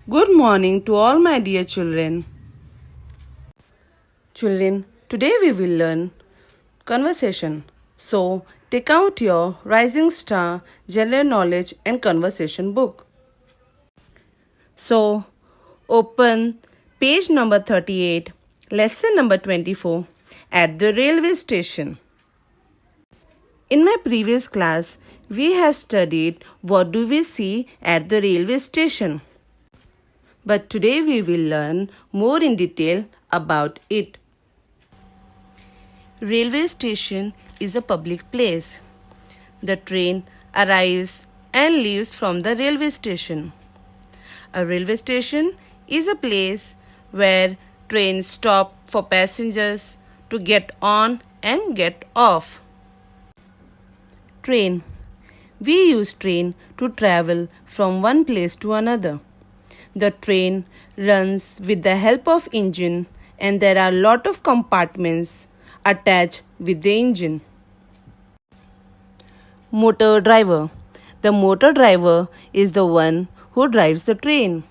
Good morning to all my dear children. Children, today we will learn conversation. So, take out your Rising Star General Knowledge and Conversation book. So, open page number 38, lesson number 24 at the railway station. In my previous class, we have studied what do we see at the railway station. But today we will learn more in detail about it. Railway station is a public place. The train arrives and leaves from the railway station. A railway station is a place where trains stop for passengers to get on and get off. Train. We use train to travel from one place to another. The train runs with the help of engine and there are lot of compartments attached with the engine. Motor driver. The motor driver is the one who drives the train.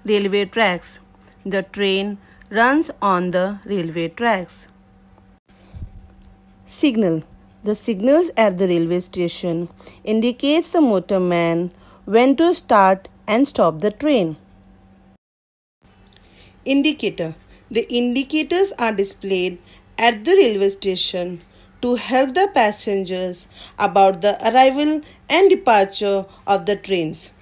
Railway tracks. The train runs on the railway tracks. Signal. The signals at the railway station indicates the motorman when to start and stop the train. Indicator. The indicators are displayed at the railway station to help the passengers about the arrival and departure of the trains.